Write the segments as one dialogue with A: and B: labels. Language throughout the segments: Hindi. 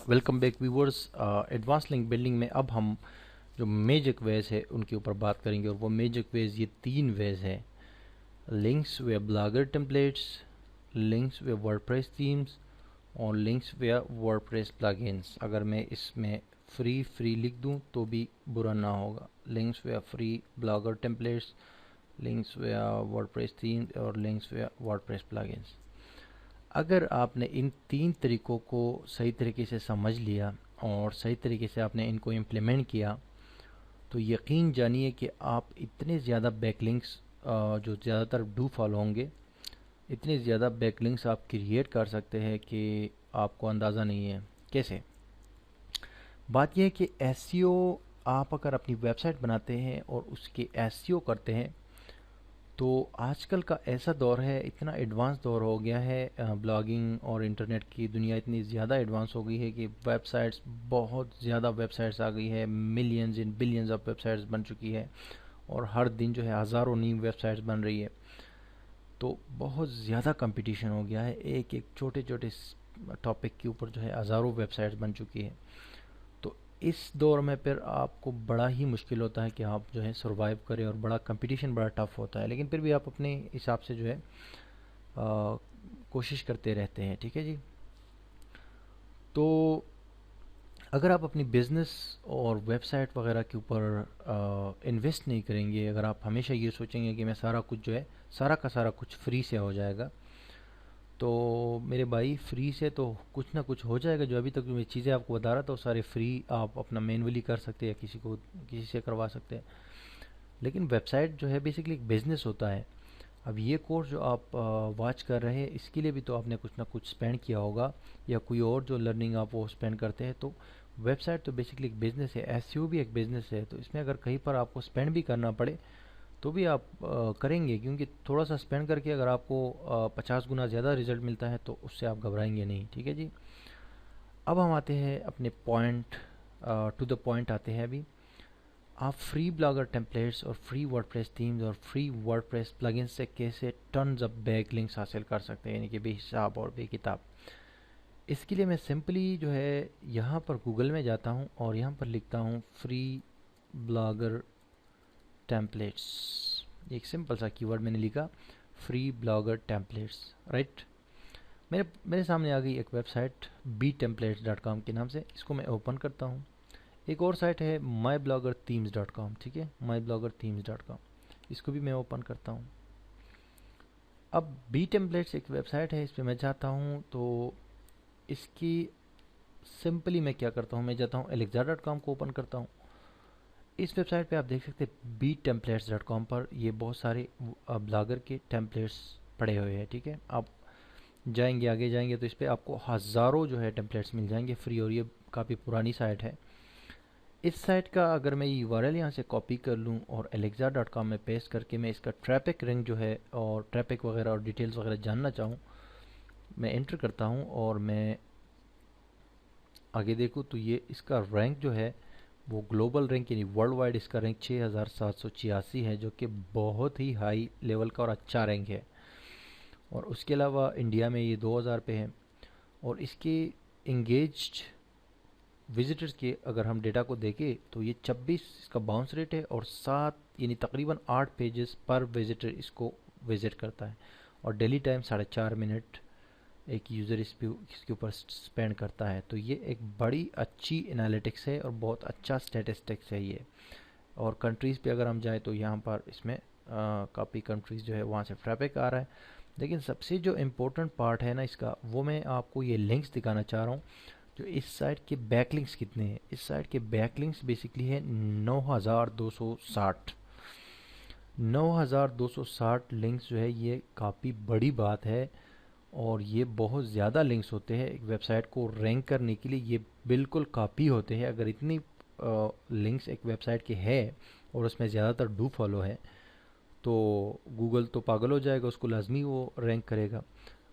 A: Welcome back viewers. Advance link building में अब हम जो मेजर वेज है उनके ऊपर बात करेंगे, और वो मेजर वेज ये तीन वेज है: लिंक्स वे ब्लॉगर टेम्पलेट्स, लिंक्स वे वर्डप्रेस थीम्स, और लिंक्स वे वर्डप्रेस प्लगइन्स। अगर मैं इसमें फ्री लिख दूं तो भी बुरा ना होगा। लिंक्स वे फ्री ब्लॉगर टेम्पलेट्स, लिंक्स वे वर्डप्रेस थीम्स और लिंक्स वे वर्डप्रेस प्लगइन्स। अगर आपने इन तीन तरीक़ों को सही तरीके से समझ लिया और सही तरीके से आपने इनको इम्प्लीमेंट किया, तो यकीन जानिए कि आप इतने ज़्यादा बैकलिंक्स जो ज़्यादातर डू फॉलो होंगे, इतने ज़्यादा बैकलिंक्स आप क्रिएट कर सकते हैं कि आपको अंदाज़ा नहीं है कैसे। बात यह है कि एसईओ, आप अगर अपनी वेबसाइट बनाते हैं और उसके एसईओ करते हैं, तो आजकल का ऐसा दौर है, इतना एडवांस दौर हो गया है, ब्लॉगिंग और इंटरनेट की दुनिया इतनी ज़्यादा एडवांस हो गई है कि वेबसाइट्स, बहुत ज़्यादा वेबसाइट्स आ गई है, millions in billions of websites बन चुकी है, और हर दिन जो है हज़ारों नई वेबसाइट्स बन रही है। तो बहुत ज़्यादा कंपटीशन हो गया है, एक एक छोटे छोटे टॉपिक के ऊपर जो है हज़ारों वेबसाइट्स बन चुकी है। तो इस दौर में फिर आपको बड़ा ही मुश्किल होता है कि आप जो है सर्वाइव करें, और बड़ा कंपटीशन बड़ा टफ होता है, लेकिन फिर भी आप अपने हिसाब से जो है कोशिश करते रहते हैं। ठीक है जी। तो अगर आप अपनी बिज़नेस और वेबसाइट वगैरह के ऊपर इन्वेस्ट नहीं करेंगे, अगर आप हमेशा ये सोचेंगे कि मैं सारा कुछ जो है, सारा का सारा कुछ फ्री से हो जाएगा, तो मेरे भाई फ्री से तो कुछ ना कुछ हो जाएगा। जो अभी तक मैं चीज़ें आपको बता रहा था वो सारे फ्री आप अपना मैनुअली कर सकते हैं, किसी से करवा सकते हैं। लेकिन वेबसाइट जो है बेसिकली एक बिज़नेस होता है। अब ये कोर्स जो आप वॉच कर रहे हैं, इसके लिए भी तो आपने कुछ ना कुछ स्पेंड किया होगा, या कोई और जो लर्निंग आप वो स्पेंड करते हैं। तो वेबसाइट तो बेसिकली एक बिज़नेस है, एसईओ भी एक बिज़नेस है। तो इसमें अगर कहीं पर आपको स्पेंड भी करना पड़े तो भी आप करेंगे, क्योंकि थोड़ा सा स्पेंड करके अगर आपको 50 गुना ज़्यादा रिजल्ट मिलता है तो उससे आप घबराएंगे नहीं। ठीक है जी। अब हम आते हैं अपने पॉइंट, टू द पॉइंट आते हैं अभी। आप फ्री ब्लॉगर टेम्पलेट्स और फ्री वर्डप्रेस थीम्स और फ्री वर्डप्रेस प्लगइन्स से कैसे टन्स ऑफ बैकलिंक्स हासिल कर सकते हैं, यानी कि बेहिसाब और बेकिताब। इसके लिए मैं सिंपली जो है यहाँ पर गूगल में जाता हूँ और यहाँ पर लिखता हूँ फ्री ब्लॉगर टेम्पलेट्स। एक सिंपल सा कीवर्ड मैंने लिखा, फ्री ब्लॉगर टेम्पलेट्स, राइट। मेरे मेरे सामने आ गई एक वेबसाइट btemplates.com के नाम से। इसको मैं ओपन करता हूँ। एक और साइट है mybloggerthemes.com, ठीक है, mybloggerthemes.com। इसको भी मैं ओपन करता हूँ। अब बी टेम्पलेट्स एक वेबसाइट है, इस पर मैं जाता हूँ। तो इसकी सिंपली मैं क्या करता हूँ, मैं जाता हूँ alexa.com को ओपन करता हूँ। इस वेबसाइट पे आप देख सकते हैं btemplates.com पर ये बहुत सारे ब्लॉगर के टेम्पलेट्स पड़े हुए हैं। ठीक है, आप जाएंगे, आगे जाएंगे तो इस पर आपको हज़ारों जो है टेम्पलेट्स मिल जाएंगे फ्री, और ये काफ़ी पुरानी साइट है। इस साइट का अगर मैं यूआरएल यहाँ से कॉपी कर लूँ और alexa.com में पेस्ट करके मैं इसका ट्रैफिक रैंक जो है और ट्रैफिक वगैरह और डिटेल्स वगैरह जानना चाहूँ, मैं एंटर करता हूँ और मैं आगे देखूँ तो ये इसका रैंक जो है वो ग्लोबल रैंक यानी वर्ल्ड वाइड इसका रैंक 6786 है, जो कि बहुत ही हाई लेवल का और अच्छा रैंक है। और उसके अलावा इंडिया में ये 2000 पे है। और इसके इंगेज्ड विजिटर्स के अगर हम डेटा को देखें तो ये 26 इसका बाउंस रेट है, और 7 यानी तकरीबन 8 पेजेस पर विजिटर इसको विजिट करता है, और डेली टाइम 4.5 मिनट एक यूज़र इसके ऊपर स्पेंड करता है। तो ये एक बड़ी अच्छी एनालिटिक्स है और बहुत अच्छा स्टैटिस्टिक्स है ये। और कंट्रीज़ पे अगर हम जाएँ तो यहाँ पर इसमें काफ़ी कंट्रीज़ जो है वहाँ से ट्रैफिक आ रहा है। लेकिन सबसे जो इम्पोर्टेंट पार्ट है ना इसका, वो मैं आपको ये लिंक्स दिखाना चाह रहा हूँ। जो इस साइट के बैकलिंक्स कितने हैं, इस साइट के बैकलिंक्स बेसिकली है 9260। 9260 लिंक्स जो है ये काफ़ी बड़ी बात है, और ये बहुत ज़्यादा लिंक्स होते हैं एक वेबसाइट को रैंक करने के लिए। ये बिल्कुल काफ़ी होते हैं। अगर इतनी लिंक्स एक वेबसाइट के है और उसमें ज़्यादातर डू फॉलो है, तो गूगल तो पागल हो जाएगा, उसको लाजमी वो रैंक करेगा।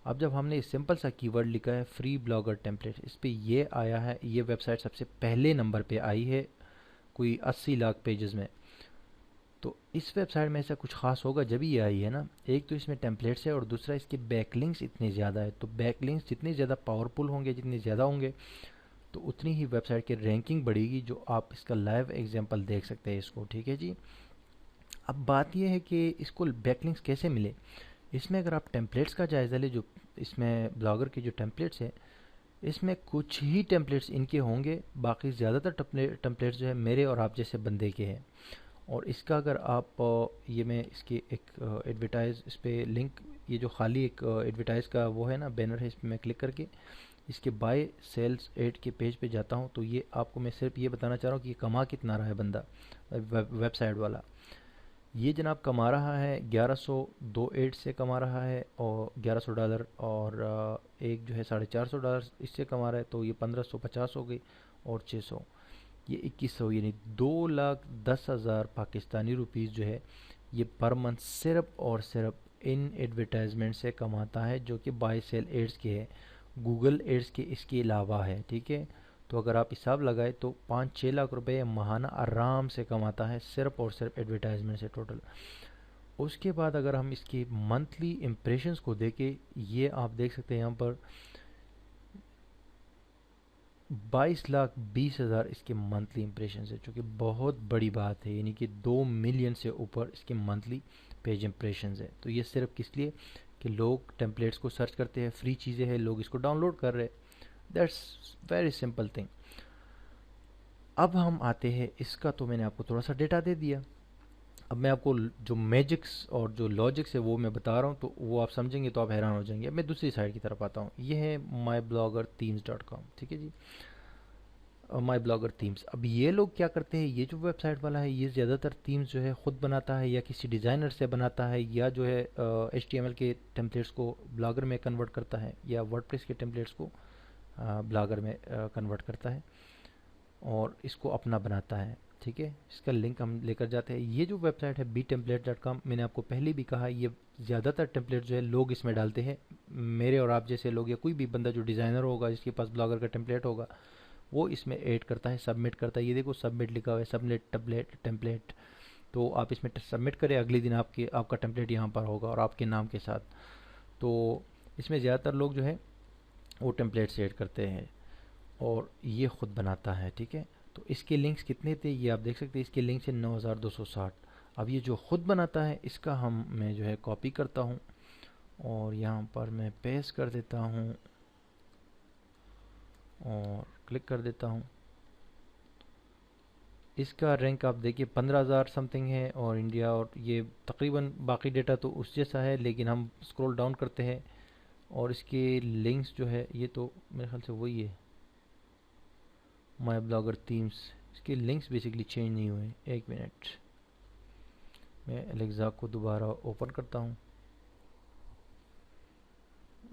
A: अब जब हमने इस सिंपल सा कीवर्ड लिखा है फ्री ब्लॉगर टेम्पलेट, इस पे ये आया है, ये वेबसाइट सबसे पहले नंबर पे आई है कोई 80 लाख पेजेस में। तो इस वेबसाइट में ऐसा कुछ खास होगा जब ये आई है ना। एक तो इसमें टेम्पलेट्स है, और दूसरा इसके बैकलिंक्स इतने ज़्यादा है। तो बैकलिंक्स जितने ज़्यादा पावरफुल होंगे, जितने ज़्यादा होंगे, तो उतनी ही वेबसाइट की रैंकिंग बढ़ेगी, जो आप इसका लाइव एग्जांपल देख सकते हैं इसको, ठीक है जी। अब बात यह है कि इसको बैकलिंक्स कैसे मिले। इसमें अगर आप टेम्पलेट्स का जायज़ा ले, जो इसमें ब्लॉगर के जो टेम्पलेट्स हैं, इसमें कुछ ही टेम्पलेट्स इनके होंगे, बाकी ज़्यादातर टेम्पलेट्स जो है मेरे और आप जैसे बंदे के हैं। और इसका अगर आप ये मैं इसकी एक एडवर्टाइज इस पर लिंक, ये जो खाली एक एडवर्टाइज का वो है ना बैनर है, इस पर मैं क्लिक करके इसके बाय सेल्स एड के पेज पे जाता हूँ, तो ये आपको मैं सिर्फ ये बताना चाह रहा हूँ कि ये कमा कितना रहा है बंदा वेबसाइट वाला। ये जनाब कमा रहा है 1102 एड से कमा रहा है, और $1100, और एक जो है $450 इससे कमा रहा है, तो ये 1550 हो गई, और 600 ये 2100, यानी 2,10,000 पाकिस्तानी रुपीज़ जो है ये पर मंथ सिर्फ और सिर्फ इन एडवर्टाइजमेंट से कमाता है, जो कि बाय सेल एड्स के है, गूगल एड्स के इसके अलावा है, ठीक है। तो अगर आप हिसाब लगाए तो 5-6 लाख रुपए महाना आराम से कमाता है सिर्फ और सिर्फ एडवर्टाइजमेंट से टोटल। उसके बाद अगर हम इसके मंथली इम्प्रेशंस को देखें, ये आप देख सकते हैं यहाँ पर 22,20,000 इसके मंथली इम्प्रेशन है, जो कि बहुत बड़ी बात है, यानी कि 2 मिलियन से ऊपर इसके मंथली पेज इम्प्रेशन है। तो ये सिर्फ किस लिए कि लोग टेम्पलेट्स को सर्च करते हैं, फ्री चीज़ें हैं, लोग इसको डाउनलोड कर रहे हैं। That's very simple thing. अब हम आते हैं, इसका तो मैंने आपको थोड़ा सा डेटा दे दिया। अब मैं आपको जो मैजिक्स और जो लॉजिक्स है वो मैं बता रहा हूँ, तो वो आप समझेंगे तो आप हैरान हो जाएंगे। अब मैं दूसरी साइड की तरफ आता हूँ, ये है mybloggerthemes.com, ठीक है जी, माई ब्लॉगर थीम्स। अब ये लोग क्या करते हैं, ये जो वेबसाइट वाला है ये ज़्यादातर थीम्स जो है ख़ुद बनाता है या किसी डिज़ाइनर से बनाता है, या जो है HTML के टेम्पलेट्स को ब्लॉगर में कन्वर्ट करता है, या वर्डप्रेस के टेम्पलेट्स को ब्लॉगर में कन्वर्ट करता है और इसको अपना बनाता है, ठीक है। इसका लिंक हम लेकर जाते हैं। ये जो वेबसाइट है btemplate.com, मैंने आपको पहले भी कहा, ये ज़्यादातर टेम्पलेट जो है लोग इसमें डालते हैं, मेरे और आप जैसे लोग या कोई भी बंदा जो डिज़ाइनर होगा जिसके पास ब्लॉगर का टेम्पलेट होगा वो इसमें ऐड करता है, सबमिट करता है। ये देखो सबमिट लिखा हुआ है, सबमिट टेम्पलेट, तो आप इसमें सबमिट करें, अगले दिन आपका टेम्पलेट यहाँ पर होगा और आपके नाम के साथ। तो इसमें ज़्यादातर लोग जो है वो टेम्पलेट्स ऐड करते हैं और ये ख़ुद बनाता है, ठीक है। तो इसके लिंक्स कितने थे ये आप देख सकते हैं, इसके लिंक्स है 9,260। अब ये जो ख़ुद बनाता है इसका मैं जो है कॉपी करता हूँ और यहाँ पर मैं पेस्ट कर देता हूँ और क्लिक कर देता हूँ। इसका रैंक आप देखिए 15,000 समथिंग है, और इंडिया और ये तकरीबन बाकी डेटा तो उस जैसा है, लेकिन हम स्क्रॉल डाउन करते हैं और इसके लिंक्स जो है ये तो मेरे ख्याल से वही है, माई ब्लॉगर थीम्स। इसके लिंक्स बेसिकली चेंज नहीं हुए। एक मिनट, मैं एलेक्सा को दोबारा ओपन करता हूँ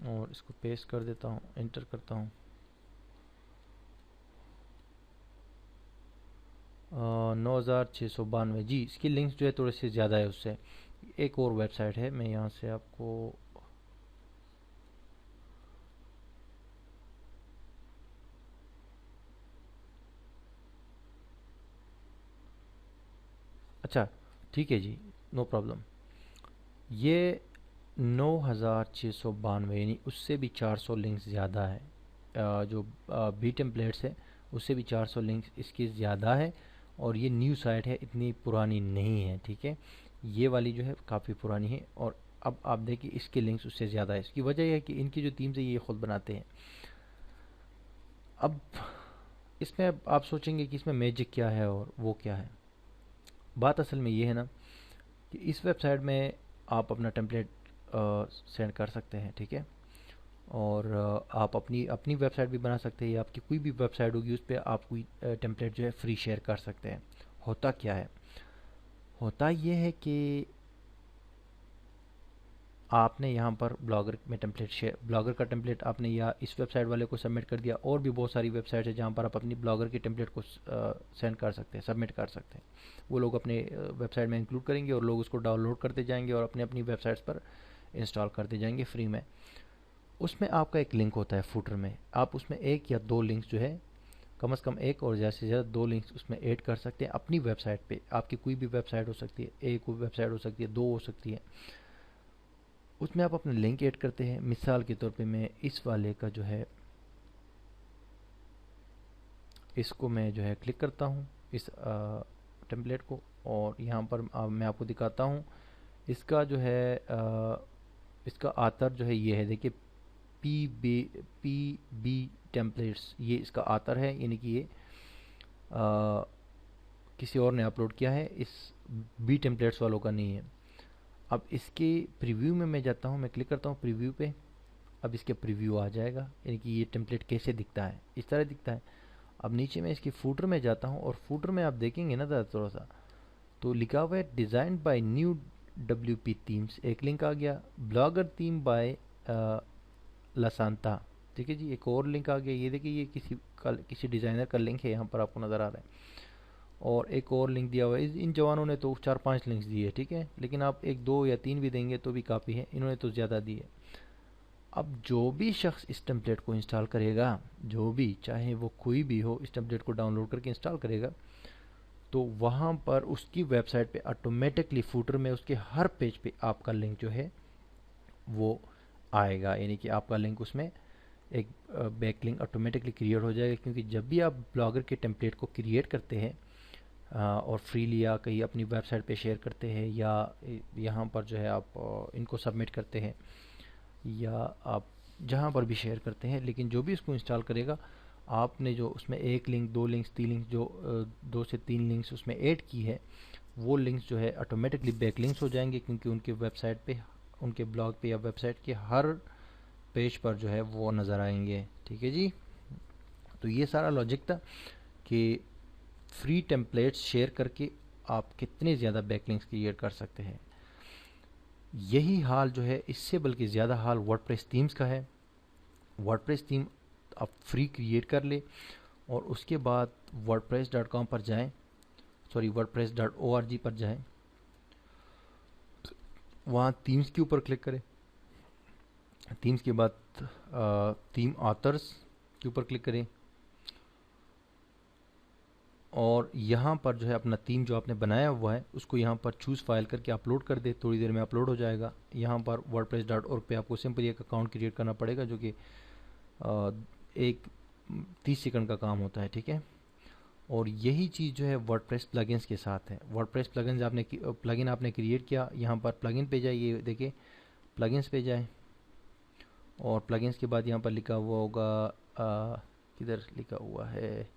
A: और इसको पेस्ट कर देता हूँ, एंटर करता हूँ। 9,692 जी, इसकी लिंक्स जो है थोड़े से ज़्यादा है उससे। एक और वेबसाइट है, मैं यहाँ से आपको अच्छा ठीक है जी, नो प्रॉब्लम। ये 9,692 यानी उससे भी 400 लिंक्स ज़्यादा है। जो बी टेम्पलेट्स है उससे भी 400 लिंक्स इसकी ज़्यादा है, और ये न्यू साइट है, इतनी पुरानी नहीं है, ठीक है। ये वाली जो है काफ़ी पुरानी है, और अब आप देखिए इसके लिंक्स उससे ज़्यादा है। इसकी वजह यह है कि इनकी जो थीम्स है ये खुद बनाते हैं। अब इसमें आप सोचेंगे कि इसमें मैजिक क्या है और वो क्या है। बात असल में ये है ना कि इस वेबसाइट में आप अपना टेम्पलेट सेंड कर सकते हैं, ठीक है, और आप अपनी अपनी वेबसाइट भी बना सकते हैं, या आपकी कोई भी वेबसाइट होगी उस पर आप कोई टेम्पलेट जो है फ्री शेयर कर सकते हैं। होता क्या है, होता ये है कि आपने यहाँ पर ब्लॉगर में टेम्पलेट शेयर, ब्लॉगर का टेम्पलेट आपने या इस वेबसाइट वाले को सबमिट कर दिया, और भी बहुत सारी वेबसाइट है जहाँ पर आप अपनी ब्लॉगर की टेम्पलेट को सेंड कर सकते हैं, सबमिट कर सकते हैं। वो लोग अपने वेबसाइट में इंक्लूड करेंगे और लोग उसको डाउनलोड करते जाएंगे और अपने अपनी वेबसाइट्स पर इंस्टॉल करते जाएंगे फ्री में। उसमें आपका एक लिंक होता है फुटर में, आप उसमें 1 या 2 लिंक्स जो है, कम से कम 1 और ज़्यादा से ज़्यादा 2 लिंक्स उसमें ऐड कर सकते हैं अपनी वेबसाइट पे। आपकी कोई भी वेबसाइट हो सकती है, एक वेबसाइट हो सकती है, 2 हो सकती है, उसमें आप अपने लिंक ऐड करते हैं। मिसाल के तौर पे मैं इस वाले का जो है इसको मैं जो है क्लिक करता हूँ इस टेम्पलेट को, और यहाँ पर मैं आपको दिखाता हूँ इसका जो है इसका आतर जो है ये है, देखिए पी बी टेम्पलेट्स, ये इसका आतर है, यानी कि ये किसी और ने अपलोड किया है, इस बी टेम्पलेट्स वालों का नहीं है। अब इसके प्रीव्यू में मैं जाता हूँ, मैं क्लिक करता हूँ प्रीव्यू पे। अब इसके प्रीव्यू आ जाएगा, यानी कि ये टेम्पलेट कैसे दिखता है, इस तरह दिखता है। अब नीचे मैं इसके फूटर में जाता हूँ, और फूटर में आप देखेंगे ना थोड़ा सा, तो लिखा हुआ है design by new WP themes, एक लिंक आ गया। ब्लॉगर थीम बाय लसांता, ठीक है जी, एक और लिंक आ गया। ये देखिए, ये किसी डिज़ाइनर का लिंक है, यहाँ पर आपको नज़र आ रहा है। और एक और लिंक दिया हुआ है। इन जवानों ने तो 4-5 लिंक्स दिए, ठीक है, लेकिन आप 1-2 या 3 भी देंगे तो भी काफ़ी है, इन्होंने तो ज़्यादा दिए। अब जो भी शख्स इस टेम्पलेट को इंस्टॉल करेगा, जो भी, चाहे वो कोई भी हो, इस टेम्पलेट को डाउनलोड करके इंस्टॉल करेगा, तो वहाँ पर उसकी वेबसाइट पे ऑटोमेटिकली फूटर में उसके हर पेज पे आपका लिंक जो है वो आएगा, यानी कि आपका लिंक उसमें एक बैक लिंक ऑटोमेटिकली क्रिएट हो जाएगा। क्योंकि जब भी आप ब्लॉगर के टेम्पलेट को क्रिएट करते हैं और फ्रीली या कहीं अपनी वेबसाइट पे शेयर करते हैं, या यहाँ पर जो है आप इनको सबमिट करते हैं, या आप जहाँ पर भी शेयर करते हैं, लेकिन जो भी इसको इंस्टॉल करेगा, आपने जो उसमें 1 लिंक, 2 लिंक्स, 3 लिंक, जो 2 से 3 लिंक्स उसमें ऐड की है, वो लिंक्स जो है ऑटोमेटिकली बैक लिंक्स हो जाएंगे, क्योंकि उनके वेबसाइट पे, उनके ब्लॉग पे या वेबसाइट के हर पेज पर जो है वो नज़र आएंगे, ठीक है जी। तो ये सारा लॉजिक था कि फ्री टेम्पलेट्स शेयर करके आप कितने ज़्यादा बैकलिंक्स क्रिएट कर सकते हैं। यही हाल जो है, इससे बल्कि ज़्यादा हाल वर्डप्रेस थीम्स का है। वर्डप्रेस थीम आप फ्री क्रिएट कर ले, और उसके बाद wordpress.com पर जाएं, सॉरी wordpress.org पर जाएं, वहाँ थीम्स के ऊपर क्लिक करें। थीम्स के बाद थीम ऑथर्स के ऊपर क्लिक करें, और यहाँ पर जो है अपना थीम जो आपने बनाया हुआ है उसको यहाँ पर चूज़ फाइल करके अपलोड कर दे, थोड़ी देर में अपलोड हो जाएगा। यहाँ पर wordpress.org पे आपको सिंपल एक अकाउंट क्रिएट करना पड़ेगा, जो कि एक 30 सेकंड का काम होता है, ठीक है। और यही चीज़ जो है वर्डप्रेस प्लगइन्स के साथ है। वर्डप्रेस प्लगइन आपने क्रिएट किया, यहाँ पर प्लगइन पे जाइए, देखिए प्लगइन्स पे जाए, और प्लगइन्स के बाद यहाँ पर लिखा हुआ होगा, किधर लिखा हुआ है,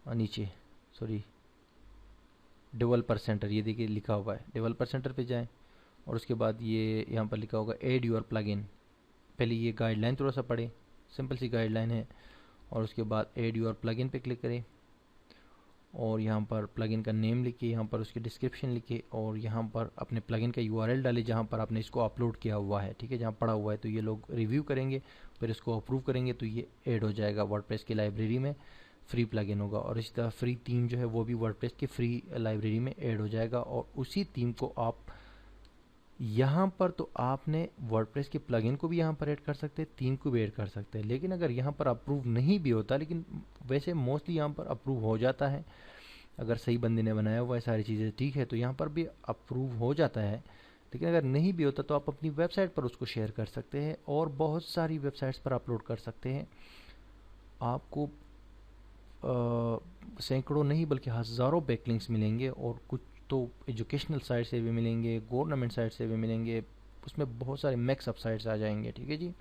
A: नीचे, सॉरी, डेवलपर सेंटर, ये देखिए लिखा हुआ है, डेवलपर सेंटर पे जाएं, और उसके बाद ये यहाँ पर लिखा होगा ऐड योर प्लगइन। पहले ये गाइडलाइन थोड़ा सा पढ़े, सिंपल सी गाइडलाइन है, और उसके बाद ऐड योर प्लगइन पे क्लिक करें, और यहाँ पर प्लगइन का नेम लिखिए, यहाँ पर उसकी डिस्क्रिप्शन लिखिए, और यहाँ पर अपने प्लगइन का URL डालें जहाँ पर आपने इसको अपलोड किया हुआ है, ठीक है, जहाँ पड़ा हुआ है। तो ये लोग रिव्यू करेंगे, फिर इसको अप्रूव करेंगे, तो ये ऐड हो जाएगा वर्डप्रेस की लाइब्रेरी में, फ्री प्लगइन होगा। और इसी तरह फ्री थीम जो है वो भी वर्डप्रेस की फ्री लाइब्रेरी में ऐड हो जाएगा, और उसी थीम को आप यहाँ पर, तो आपने वर्डप्रेस के प्लगइन को भी यहाँ पर ऐड कर सकते हैं, थीम को भी ऐड कर सकते हैं। लेकिन अगर यहाँ पर अप्रूव नहीं भी होता, लेकिन वैसे मोस्टली यहाँ पर अप्रूव हो जाता है, अगर सही बंदे ने बनाया हुआ है सारी चीज़ें, ठीक है, तो यहाँ पर भी अप्रूव हो जाता है। लेकिन अगर नहीं भी होता तो आप अपनी वेबसाइट पर उसको शेयर कर सकते हैं, और बहुत सारी वेबसाइट्स पर अपलोड कर सकते हैं। आपको सैकड़ों नहीं बल्कि हज़ारों बैकलिंक्स मिलेंगे, और कुछ तो एजुकेशनल साइट से भी मिलेंगे, गवर्नमेंट साइट से भी मिलेंगे, उसमें बहुत सारे मैक्स अप साइट्स आ जाएंगे, ठीक है जी।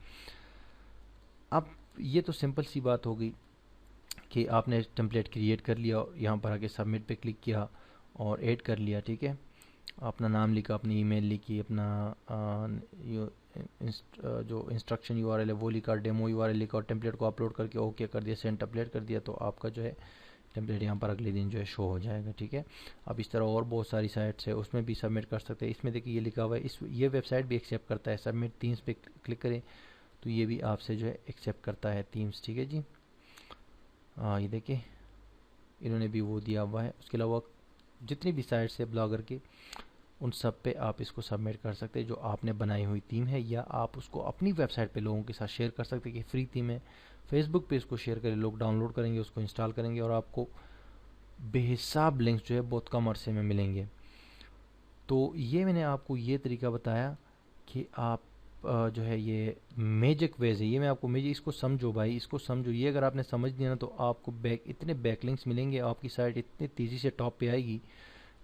A: अब ये तो सिंपल सी बात हो गई कि आपने टेम्पलेट क्रिएट कर लिया, और यहाँ पर आके सबमिट पे क्लिक किया और ऐड कर लिया, ठीक है। अपना नाम लिखा, अपनी ईमेल लिखी, अपना जो इंस्ट्रक्शन URL है वो लिखा, डेमो URL लिखा, और टेम्पलेट को अपलोड करके ओके कर दिया, सेंड टेम्पलेट कर दिया, तो आपका जो है टेम्पलेट यहाँ पर अगले दिन जो है शो हो जाएगा, ठीक है। अब इस तरह और बहुत सारी साइट्स है, उसमें भी सबमिट कर सकते हैं। इसमें देखिए ये लिखा हुआ है, ये वेबसाइट भी एक्सेप्ट करता है, सबमिट थीम्स पे क्लिक करें तो ये भी आपसे जो है एक्सेप्ट करता है थीम्स, ठीक है जी। ये देखिए इन्होंने भी वो दिया हुआ है। उसके अलावा जितनी भी साइट्स है ब्लॉगर की, उन सब पे आप इसको सबमिट कर सकते हैं जो आपने बनाई हुई थीम है, या आप उसको अपनी वेबसाइट पे लोगों के साथ शेयर कर सकते हैं कि फ्री थीम है। फेसबुक पे इसको शेयर करें, लोग डाउनलोड करेंगे, उसको इंस्टॉल करेंगे, और आपको बेहिसाब लिंक्स जो है बहुत कम अरसे में मिलेंगे। तो ये मैंने आपको ये तरीका बताया कि आप जो है ये मैजिक वेज है, ये मैं आपको मैजिक, इसको समझो भाई, इसको समझो, ये अगर आपने समझ लिया ना तो आपको इतने बैकलिंक्स मिलेंगे, आपकी साइट इतनी तेज़ी से टॉप पे आएगी।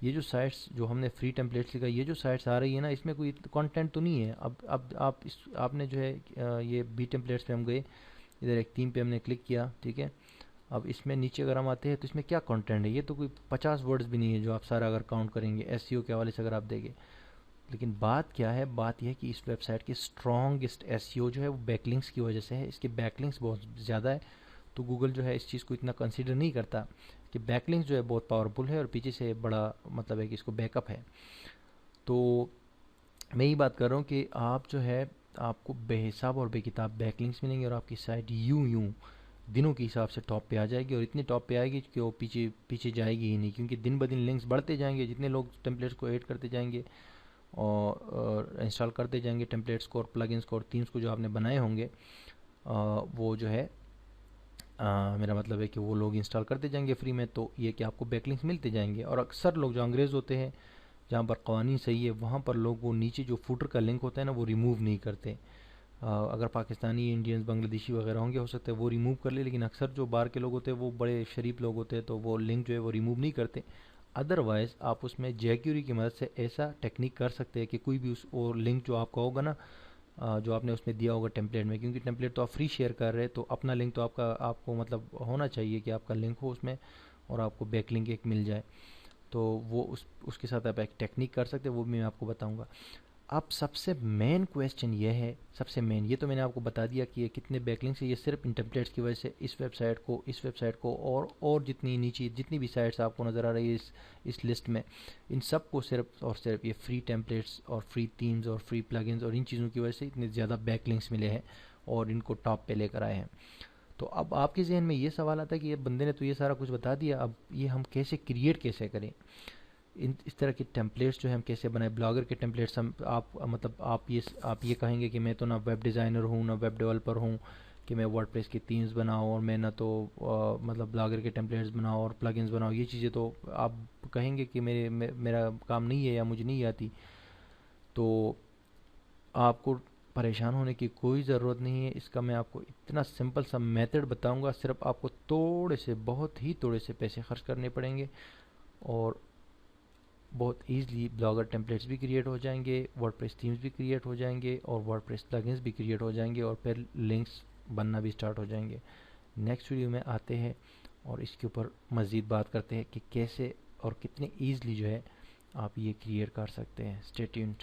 A: ये जो साइट्स जो हमने फ्री टेम्पलेट्स लिखा, ये जो साइट्स आ रही है ना, इसमें कोई कंटेंट तो नहीं है। अब आप आपने जो है ये बी टेम्पलेट्स पे हम गए, इधर एक थीम पे हमने क्लिक किया, ठीक है। अब इसमें नीचे अगर हम आते हैं तो इसमें क्या कंटेंट है, ये तो कोई 50 वर्ड्स भी नहीं है जो आप सारा अगर काउंट करेंगे एसईओ के हवाले से अगर आप देंगे। लेकिन बात क्या है, बात यह है कि इस वेबसाइट की स्ट्रॉन्गेस्ट एसईओ जो है वो बैकलिंक्स की वजह से है। इसके बैकलिंक्स बहुत ज़्यादा है, तो गूगल जो है इस चीज़ को इतना कंसीडर नहीं करता कि बैकलिंक्स जो है बहुत पावरफुल है और पीछे से बड़ा मतलब है कि इसको बैकअप है। तो मैं यही बात कर रहा हूँ कि आप जो है आपको बेहिसाब और बेकिताब बैकलिंक्स मिलेंगे और आपकी साइट यूं यूं दिनों के हिसाब से टॉप पे आ जाएगी, और इतनी टॉप पे आएगी कि वो पीछे पीछे जाएगी ही नहीं, क्योंकि दिन ब दिन लिंक्स बढ़ते जाएंगे, जितने लोग टेम्पलेट्स को ऐड करते जाएंगे और इंस्टॉल करते जाएंगे टेम्पलेट्स को और प्लगइन्स को और थीम्स को जो आपने बनाए होंगे, वो जो है मेरा मतलब है कि वो लोग इंस्टॉल करते जाएंगे फ्री में, तो ये कि आपको बैकलिंक्स मिलते जाएंगे। और अक्सर लोग जो अंग्रेज़ होते हैं, जहाँ पर कवानीन सही है, वहाँ पर लोग वो नीचे जो फुटर का लिंक होता है ना वो रिमूव नहीं करते। अगर पाकिस्तानी, इंडियंस, बांग्लादेशी वगैरह होंगे हो सकता है वो रिमूव कर ले, लेकिन अक्सर जो बाहर के लोग होते हैं वो बड़े शरीफ लोग होते हैं, तो वो लिंक जो है वो रिमूव नहीं करते। अदरवाइज़ आप उसमें jQuery की मदद से ऐसा टेक्निक कर सकते हैं कि कोई भी उस और लिंक जो आपका होगा ना, जो आपने उसमें दिया होगा टेम्पलेट में, क्योंकि टेम्पलेट तो आप फ्री शेयर कर रहे हैं, तो अपना लिंक तो आपका आपको मतलब होना चाहिए कि आपका लिंक हो उसमें और आपको बैक लिंक एक मिल जाए। तो वो उसके साथ आप एक टेक्निक कर सकते हैं, वो भी मैं आपको बताऊंगा। अब सबसे मेन क्वेश्चन ये है, सबसे मेन, ये तो मैंने आपको बता दिया कि ये कितने बैकलिंक्स है, ये सिर्फ इन टेम्पलेट्स की वजह से इस वेबसाइट को और जितनी नीचे जितनी भी साइट्स आपको नज़र आ रही है इस लिस्ट में, इन सब को सिर्फ और सिर्फ ये फ्री टेम्पलेट्स और फ्री थीम्स और फ्री प्लगइन्स और इन चीज़ों की वजह से इतने ज़्यादा बैकलिंक्स मिले हैं और इनको टॉप पे लेकर आए हैं। तो अब आपके जहन में ये सवाल आता है कि ये बंदे ने तो ये सारा कुछ बता दिया, अब ये हम कैसे क्रिएट कैसे करें, इस तरह के टेम्पलेट्स जो है हम कैसे बनाएं, ब्लॉगर के टेम्पलेट्स हम आप मतलब आप ये कहेंगे कि मैं तो ना वेब डिज़ाइनर हूँ ना वेब डेवलपर हूँ कि मैं वर्डप्रेस की थीम्स बनाऊँ और मैं ना तो मतलब ब्लॉगर के टेम्पलेट्स बनाऊँ और प्लगइन्स बनाऊँ, ये चीज़ें तो आप कहेंगे कि मेरा काम नहीं है या मुझे नहीं आती। तो आपको परेशान होने की कोई ज़रूरत नहीं है, इसका मैं आपको इतना सिंपल सा मेथड बताऊंगा, सिर्फ आपको थोड़े से, बहुत ही थोड़े से पैसे खर्च करने पड़ेंगे और बहुत ईज़िली ब्लॉगर टेम्पलेट्स भी क्रिएट हो जाएंगे, वर्डप्रेस थीम्स भी क्रिएट हो जाएंगे और वर्डप्रेस प्लगइन्स भी क्रिएट हो जाएंगे और फिर लिंक्स बनना भी स्टार्ट हो जाएंगे। नेक्स्ट वीडियो में आते हैं और इसके ऊपर मज़ीद बात करते हैं कि कैसे और कितने ईज़िली जो है आप ये क्रिएट कर सकते हैं। Stay tuned.